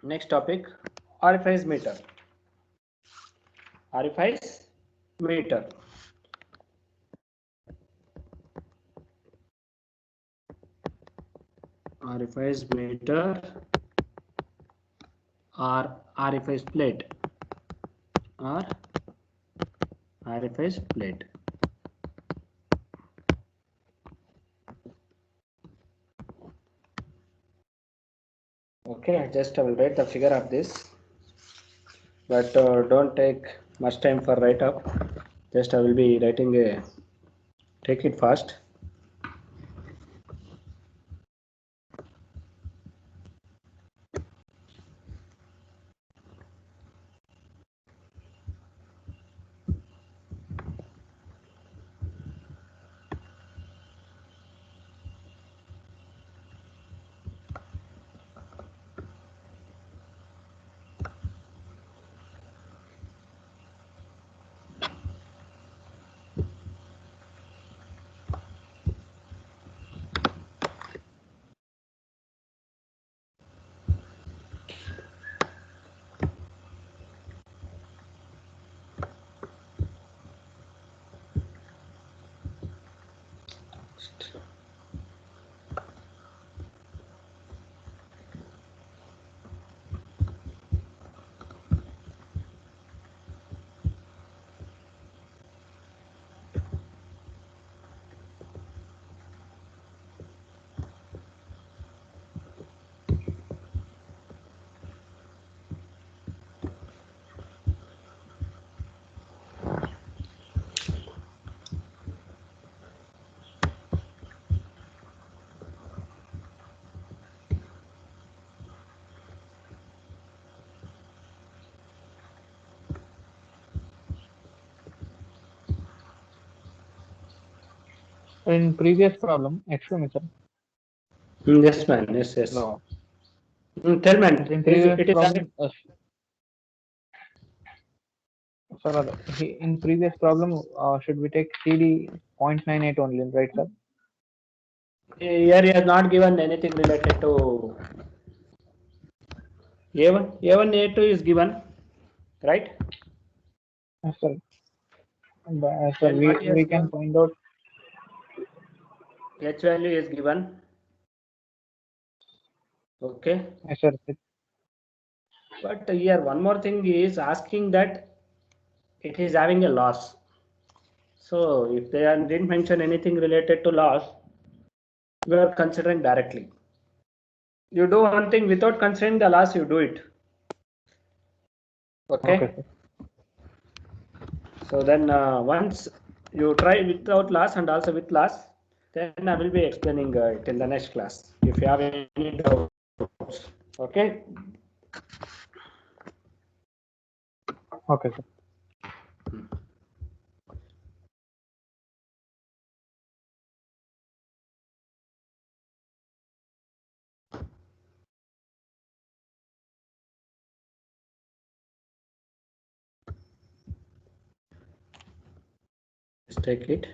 Next topic, RFIs meter. RFIs meter. RFIs meter or RFIs plate or RFIs plate. Okay, just I will write the figure of this, but don't take much time for write up. Just I will be writing a, take it fast. In previous problem, excuse me, sir. Yes, man. Yes, yes. No. Tell man. In previous It is problem, sir, in previous problem, should we take CD 0.98 only, right, sir? here he has not given anything related to A1. A1, A2 is given, right? Yes, sir. Sir, Then what he has we can given? find out. H value is given. Okay. Yes, sir. But here one more thing is asking that it is having a loss. So if they didn't mention anything related to loss, we are considering directly. You do one thing without considering the loss, you do it. Okay. Okay, sir. So then once you try without loss and also with loss, then I will be explaining it in the next class. If you have any doubts, okay. Okay, sir. Just take it.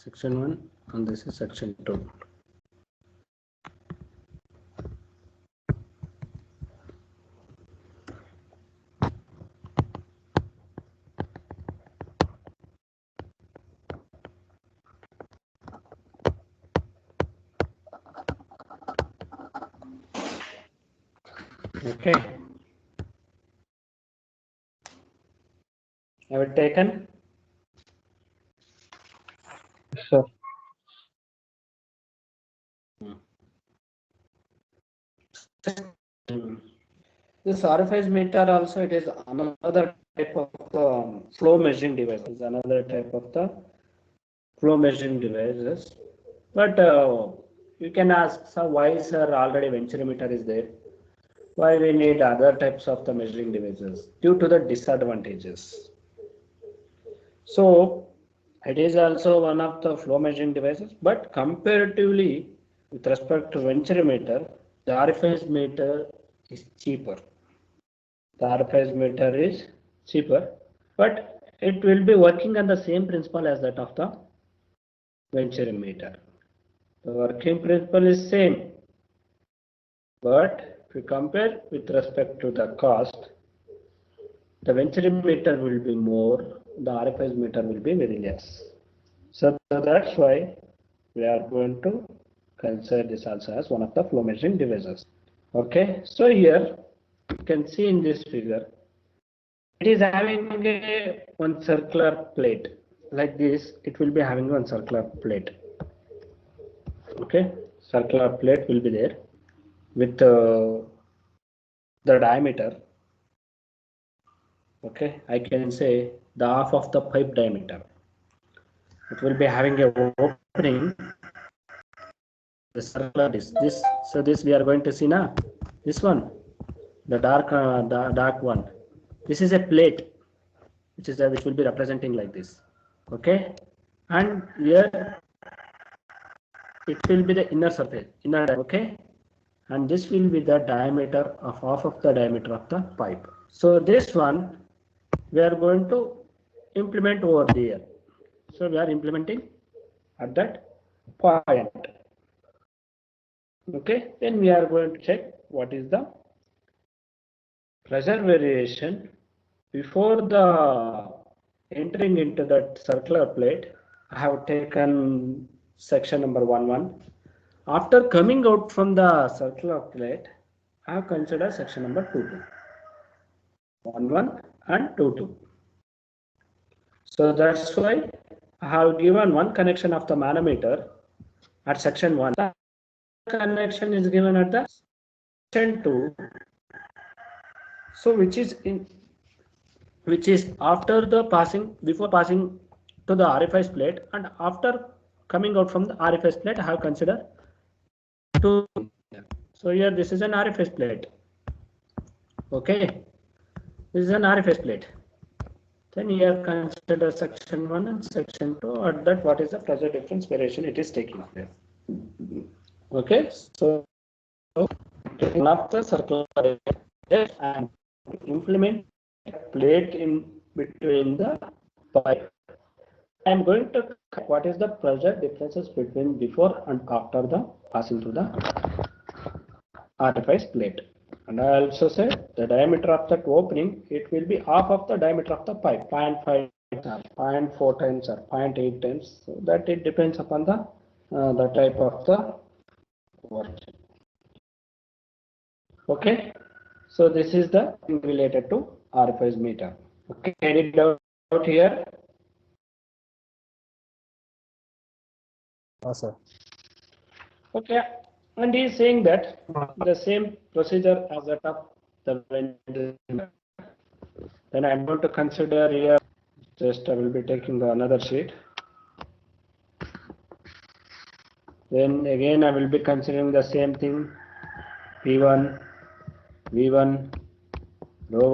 section 1 and this is section 2. Okay. Have it taken? Sir. This RFIs meter also, it is another type of flow measuring device. It's another type of the flow measuring devices. But you can ask, sir, why sir already venturimeter is there? Why we need other types of the measuring devices? Due to the disadvantages. So it is also one of the flow measuring devices, but comparatively with respect to venturimeter, the RFIs meter is cheaper. The RFIs meter is cheaper, but it will be working on the same principle as that of the venturimeter. The working principle is same, but if you compare with respect to the cost, the venturimeter will be more, the RFIs meter will be very less. So that's why we are going to consider this also as one of the flow measuring devices. Okay, so here you can see in this figure, it is having one circular plate like this. It will be having one circular plate. Okay, circular plate will be there with the diameter. Okay, I can say the half of the pipe diameter. It will be having a opening. The circular disc. So this we are going to see now. This one, the dark one. This is a plate, which will be representing like this. Okay, and here it will be the inner surface, okay, and this will be the diameter of half of the diameter of the pipe. So this one we are going to implement over there. So we are implementing at that point. Okay, then we are going to check what is the pressure variation before the entering into that circular plate. I have taken section number 1.1. After coming out from the circular plate, I have considered section number 2.2. 1.1 and 2.2. So that's why I have given one connection of the manometer at section 1. The connection is given at the section 2. So which is after the passing, before passing to the RFIs plate, and after coming out from the RFIs plate, I have considered 2. So here this is an RFIs plate. Okay, this is an RFIs plate. Then here consider section 1 and section 2. At that, what is the pressure difference variation it is taking place. Okay, so one of the circular and implement plate in between the pipe. I am going to what is the pressure differences between before and after the passing through the RFIs plate. And I also said the diameter of that opening, it will be half of the diameter of the pipe, 0.5 or 0.4 times or 0.8 times. So that it depends upon the type of the work. Okay, so this is the thing related to RFIs meter. Okay, any doubt here? No, sir. Okay, and he is saying that the same procedure as that of the ventilator. Then I am going to consider here. Just I will be taking another sheet. Then again I will be considering the same thing. P1, V1, row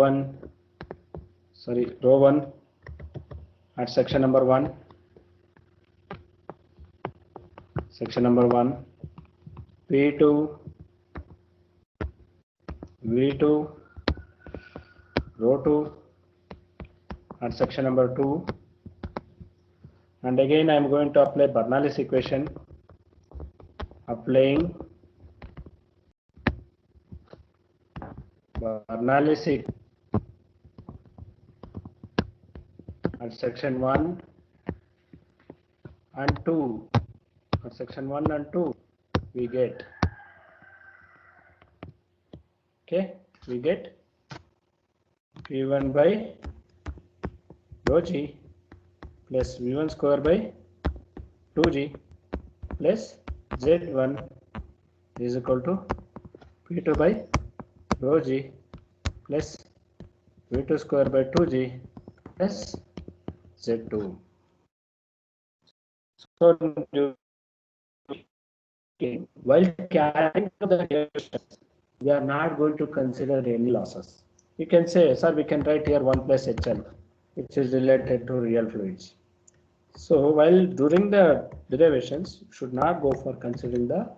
1 at section number 1. Section number 1. P2, V2, row 2 at section number 2. And again I am going to apply Bernoulli's equation, applying Bernoulli's equation at section 1 and 2. At section 1 and 2 we get, okay, we get V1 by rho g plus V1 square by 2g plus Z1 is equal to P2 by rho g plus V2 square by 2g plus Z2. So while carrying out the derivations, we are not going to consider any losses. You can say, sir, we can write here 1 plus HL, which is related to real fluids. So while during the derivations, you should not go for considering the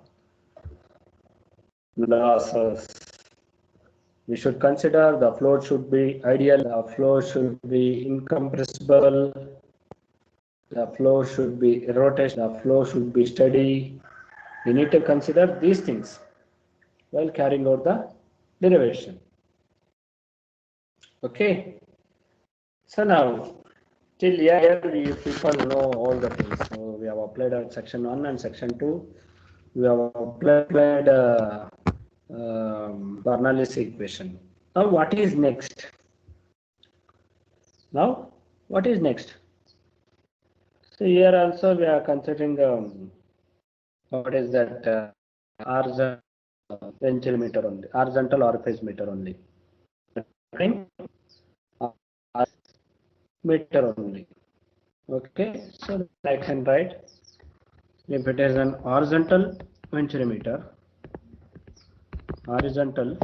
losses. We should consider the flow should be ideal, the flow should be incompressible, the flow should be rotational, the flow should be steady. We need to consider these things while carrying out the derivation. Okay. So now, till here you people know all the things. So we have applied at section 1 and section 2. We have applied Bernoulli's equation. Now what is next? Now what is next? So here also we are considering what is that horizontal meter only, horizontal orifice meter only. Meter only. Okay, so I can write if it is an horizontal venturimeter, horizontal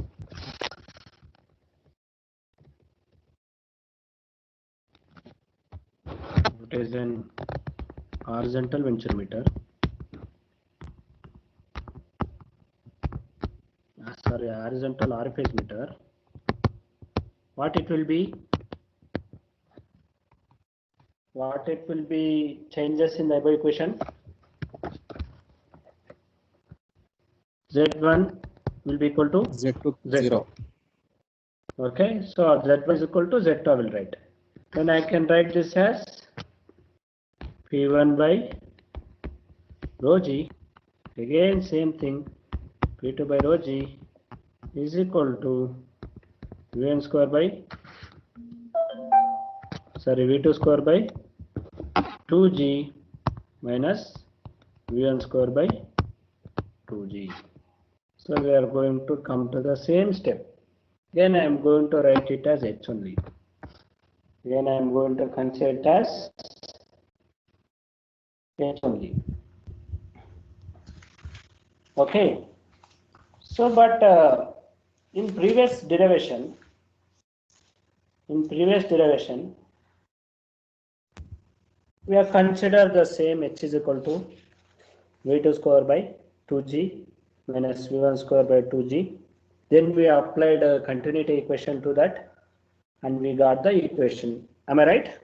it is an horizontal venturimeter, sorry, horizontal orifice meter, what it will be changes in the above equation. Z1 will be equal to Z2 Z2. 0. Okay, so Z1 is equal to Z2 I will write. Then I can write this as P1 by rho g, again same thing, P2 by rho g is equal to V1 square by, sorry, V2 square by 2g minus V1 square by 2g. So we are going to come to the same step. Again I am going to write it as H only. Again I am going to consider it as H only. Okay. So but in previous derivation, we have considered the same H is equal to V2 square by 2g minus V1 square by 2g. Then we applied a continuity equation to that and we got the equation. Am I right?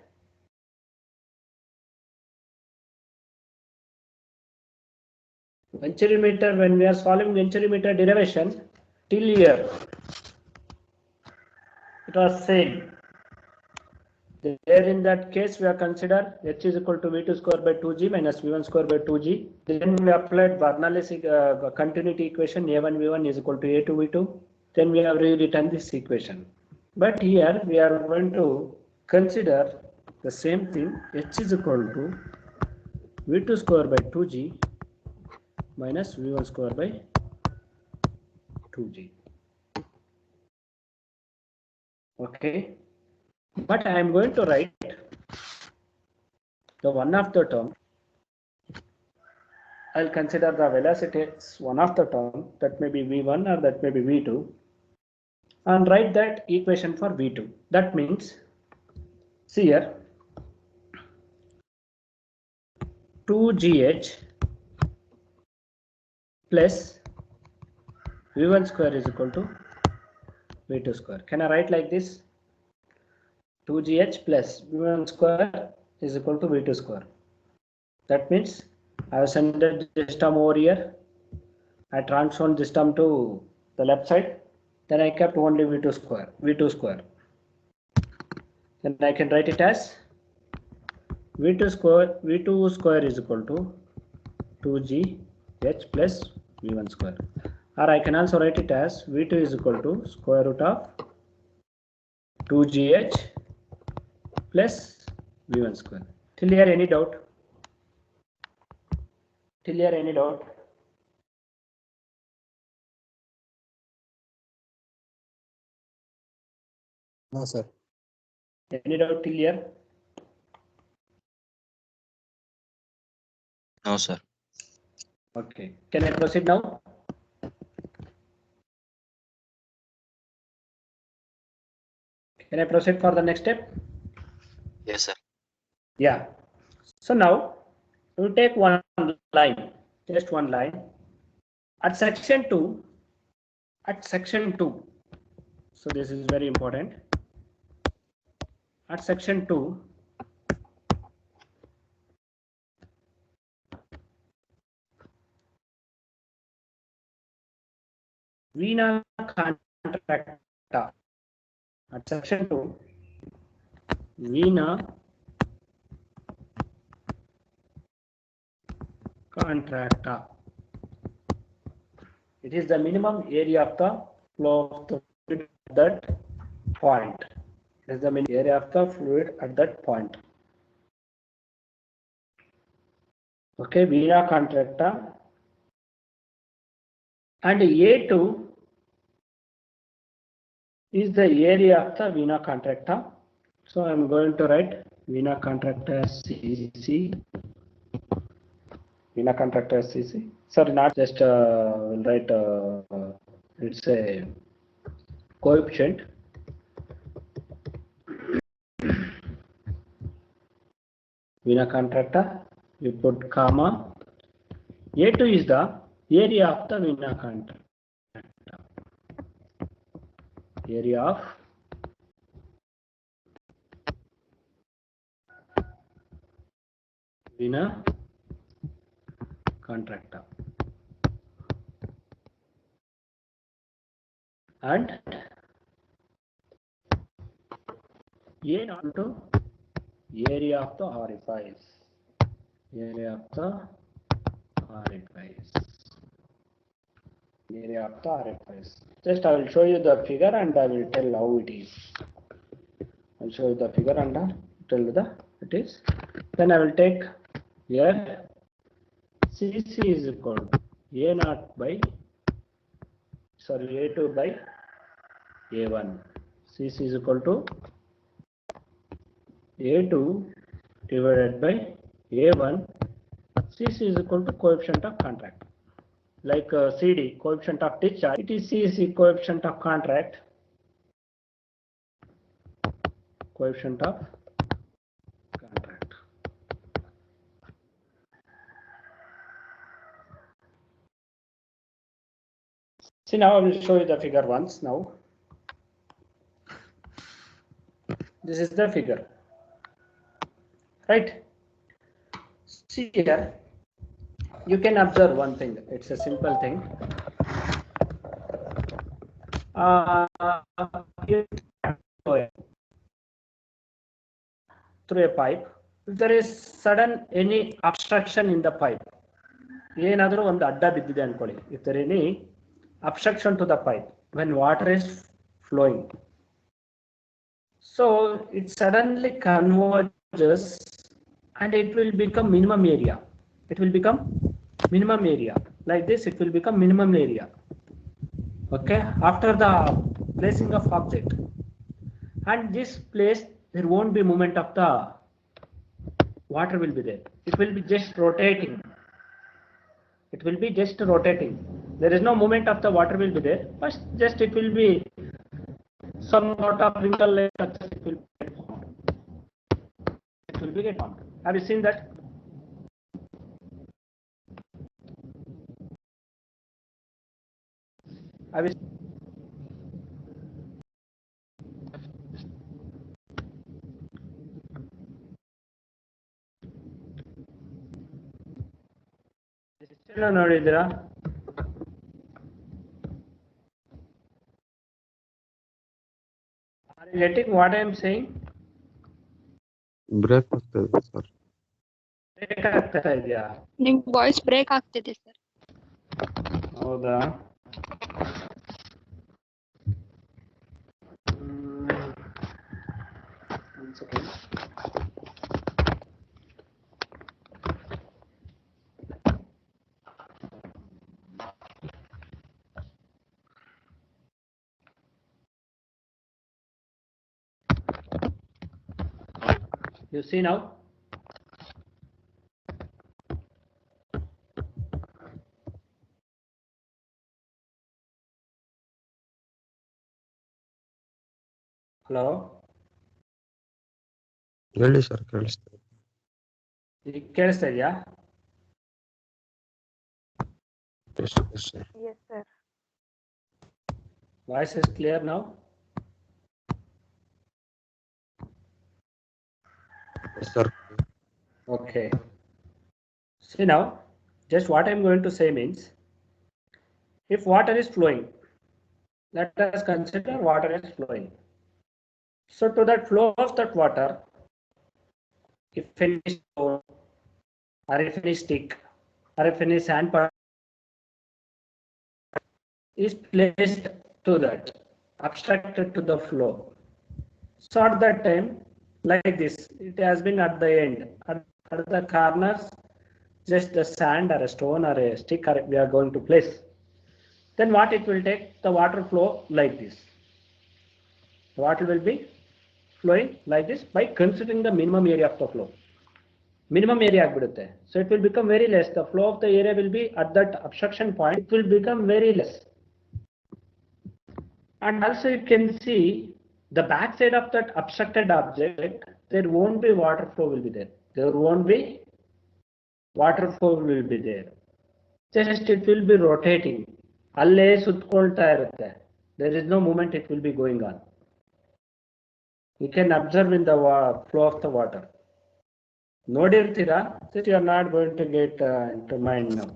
Venturimeter, when we are solving venturimeter derivation, till here it was same. There in that case we have considered H is equal to V2 square by 2g minus V1 square by 2g. Then we applied Bernoulli's continuity equation, A1 V1 is equal to A2 V2. Then we have rewritten this equation. But here we are going to consider the same thing, H is equal to V2 square by 2g minus V1 square by 2g. Okay. But I am going to write the one of the term. I'll consider the velocity as one of the term, that may be V1 or that may be V2, and write that equation for V2. That means, see here, 2gh plus V1 square is equal to V2 square. Can I write like this? 2gh plus V1 square is equal to V2 square. That means I have sent this term over here. I transformed this term to the left side. Then I kept only V2 square. V2 square. Then I can write it as V2 square is equal to 2GH plus V1 square. Or I can also write it as V2 is equal to square root of 2GH plus V1 square. Till here any doubt? Till here any doubt? No, sir. Any doubt till here? No, sir. Okay. Can I proceed now? Can I proceed for the next step? Yes, sir. Yeah. So now we take one line, just one line. At section 2, so this is very important. At section 2, Veena contracta. At section 2, Veena contracta. It is the minimum area of the flow of the fluid at that point. It is the minimum area of the fluid at that point. Okay, Veena contracta. And A2 is the area of the vena contracta. So I am going to write vena contracta as CC. Vena contracta as CC. Sorry, not just we'll write it's a coefficient. Vena contracta, you put comma. A2 is the area of the vena contracta. Area of vena contracta. And A not to area of the orifice. Area of the orifice. Area of the orifice. Just I will show you the figure and I will tell how it is. I will show you the figure and tell you the it is. Then I will take here CC is equal to A0 by A2 by A1. CC is equal to A2 divided by A1. CC is equal to coefficient of contract. Like CD, coefficient of discharge, it is CC, coefficient of contract. Coefficient of contract. See, now I will show you the figure once now. This is the figure. Right? See here, you can observe one thing. It's a simple thing. Through a pipe, if there is sudden any obstruction in the pipe, ಏನಾದರೂ ಒಂದು ಅಡ್ಡ ಬಿದ್ದಿದೆ ಅನ್ಕೊಳ್ಳಿ, if there any obstruction to the pipe when water is flowing, so it suddenly converges and it will become minimum area. It will become minimum area. Like this, it will become minimum area. Okay, after the placing of object, and this place there won't be movement of the water will be there. It will be just rotating. It will be just rotating. There is no movement of the water will be there, but just it will be some sort of wrinkle like that. It will get formed. It will be get formed. Have you seen that? Have you? ನೋಡಿದ್ರಾ? Are you getting what I am saying? Break ಆಗ್ತದೆ sir. Break ಆಗ್ತಾ ಇದೆಯಾ? ನಿಮ್ voice break ಆಗ್ತಿದೆ sir. ಹೌದಾ? One second. You see now? Hello? ಹೇಳಿ sir, ಕೇಳಿಸ್ತದೆ. ಈಗ ಕೇಳಿಸ್ತಾ ಇದೆಯಾ? Yes, sir. Yes sir. Voice is clear now? Yes, sir. Okay. See now, just what I'm going to say means, if water is flowing, let us consider water is flowing. So to that flow of that water, if any stone or if any stick or if any sand particle is placed to that, obstructed to the flow. So at that time, like this, it has been at the end, at the corners, just the sand or a stone or a stick or we are going to place. Then what it will take? The water flow like this. The water will be flowing like this by considering the minimum area of the flow. Minimum area agbidutte. So it will become very less. The flow of the area will be at that obstruction point. It will become very less. And also you can see the back side of that obstructed object, there won't be water flow will be there. There won't be water flow will be there. Just it will be rotating. Alle sutkolta irutte. There is no movement, it will be going on. You can observe in the flow of the water. Nodirtira, that you are not going to get into mind now.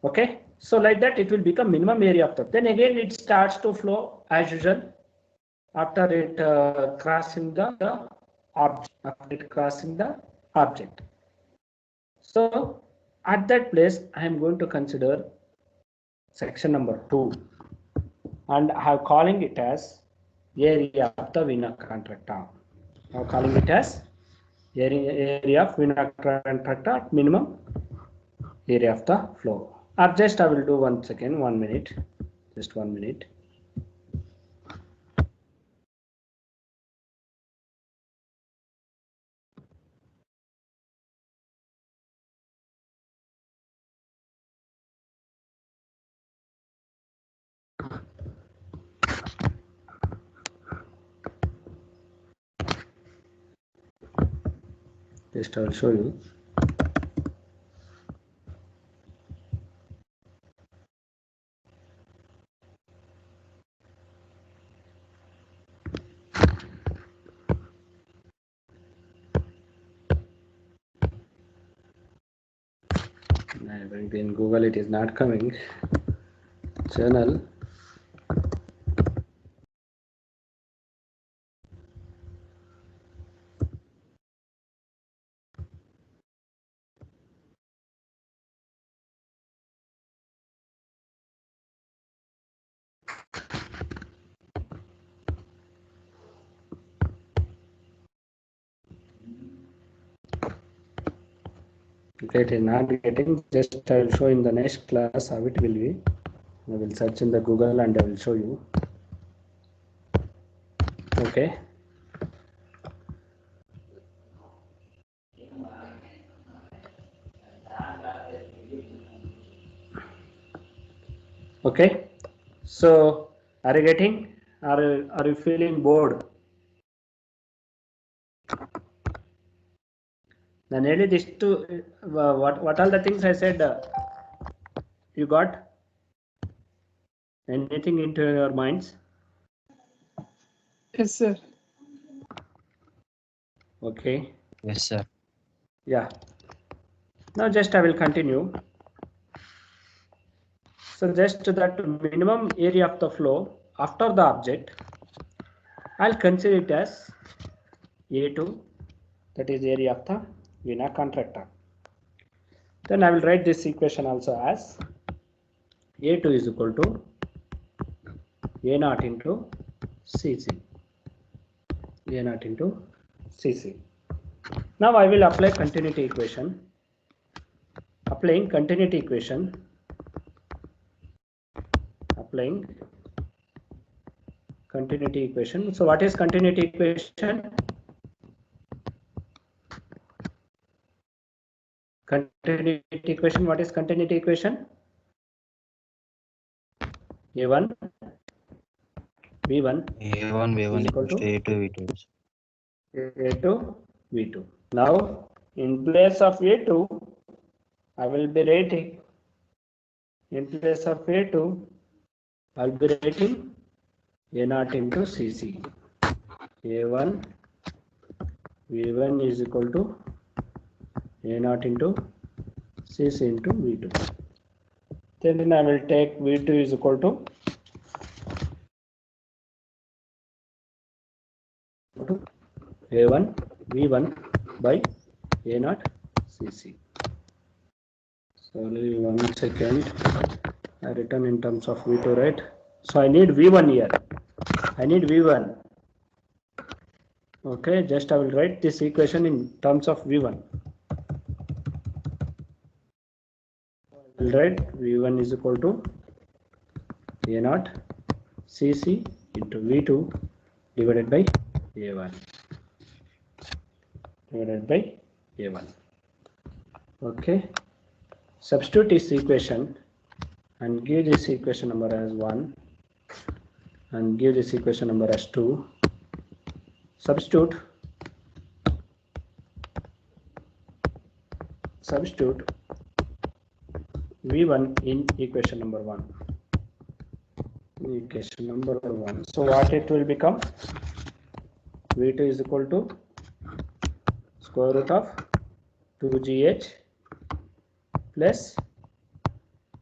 Okay, so like that it will become minimum area of the. Then again it starts to flow as usual after it crossing the object. After it crossing the object. So at that place I am going to consider section number 2, and I am calling it as area of the Vena contracta. I am calling it as area of Vena contracta at minimum area of the flow. Or just I will do 1 second, 1 minute, just 1 minute. Just I will show you. In Google it is not coming. Journal. Okay, it is not getting. Just I will show in the next class how it will be. I will search in the Google and I will show you. Okay. Okay. So are you getting? Are you feeling bored? ನಾನು ಹೇಳಿದಿಷ್ಟು what all the things I said you got? Anything into your minds? Yes, sir. Okay. Yes, sir. Yeah. Now just I will continue. So just that minimum area of the flow after the object, I'll consider it as A2, that is area of the vena contracta. Then I will write this equation also as A2 is equal to A0 into Cc. A0 into Cc. Now I will apply continuity equation. Applying continuity equation. So what is continuity equation? Continuity equation. What is continuity equation? A1 V1 A1 V1 equal equals to to A2 V2. A2 V2. Now in place of A2, I will be writing, in place of A2, I will be writing A0 into Cc. A1 V1 is equal to A0 into Cc into V2. Then I will take V2 is equal to A1 V1 by A0 Cc. Sorry, 1 second. I written in terms of V2, right? So I need V1 here. I need V1. Okay, just I will write this equation in terms of V1. I will write V1 is equal to A0 Cc into V2 divided by A1. Okay. Substitute this equation and give this equation number as 1 and give this equation number as 2. Substitute V1 in equation number 1. So what it will become? V2 is equal to square root of 2gh plus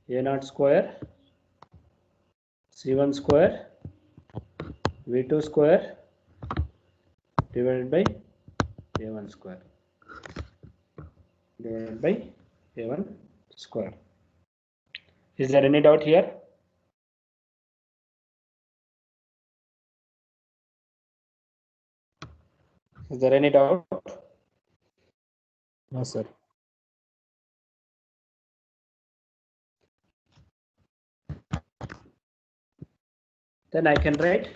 A0 square C1 square V2 square divided by A1 square Is there any doubt here? Is there any doubt? No, sir. Then I can write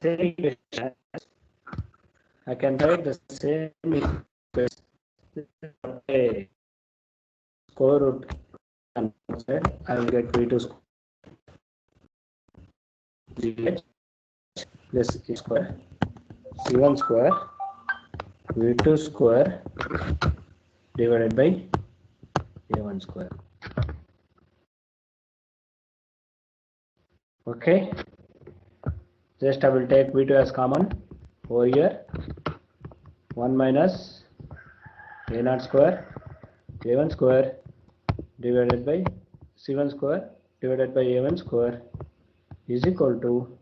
the same equation. Square root I will get V2 square GH plus E square C1 square V2 square divided by A1 square. Okay, just I will take V2 as common over here. 1 minus A0 square A1 square divided by C1 square divided by A1 square is equal to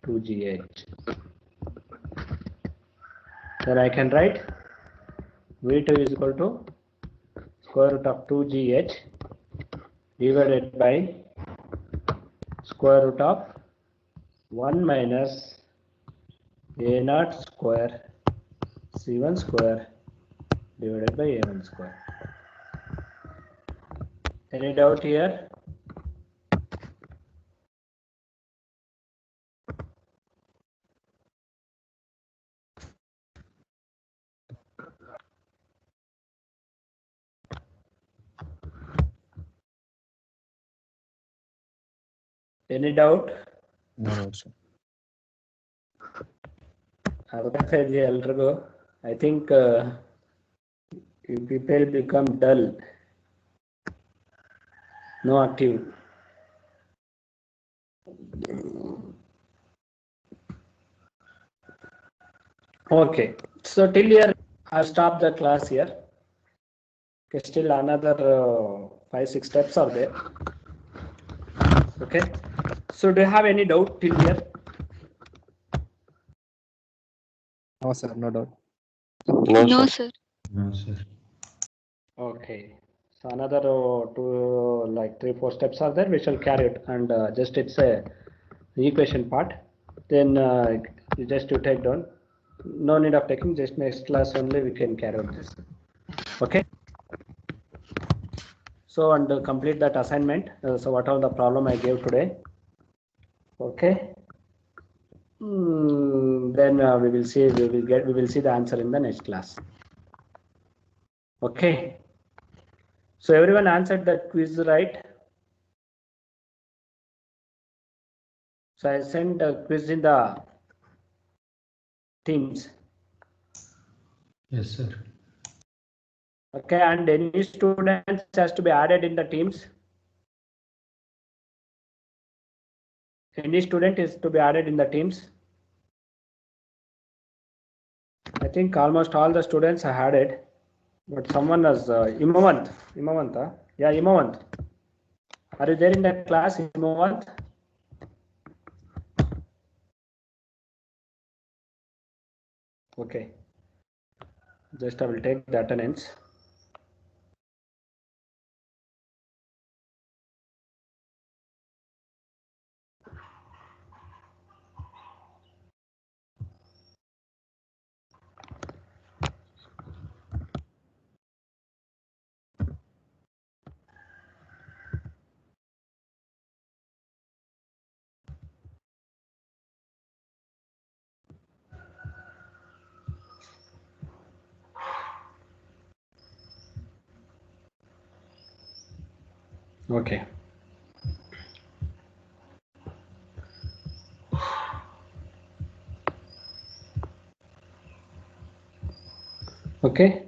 2gh. Then I can write V2 is equal to square root of 2gh divided by square root of 1 minus A0 square C1 square divided by A1 square. Any doubt here? Any doubt? No, sir. I think people become dull, no active. Okay, so till here I'll stop the class here. Okay, still another 5-6 steps are there. Okay. So do you have any doubt till here? No, sir, no doubt. No, sir. No, sir. Okay. So another 3-4 steps are there. We shall carry it, and just it's a equation part. Then you just to take down. No need of taking. Just next class only we can carry out this. Okay. So and complete that assignment. So whatever the problem I gave today. Okay. Then we will see. We will see the answer in the next class. Okay. So everyone answered that quiz right. So I sent a quiz in the Teams. Yes, sir. Okay, and any students has to be added in the Teams. Any student is to be added in the Teams. I think almost all the students are added, but someone has Imavant. Yeah, Imavant. Are you there in the class, Imavant? Okay. Just I will take the attendance. Okay. Okay.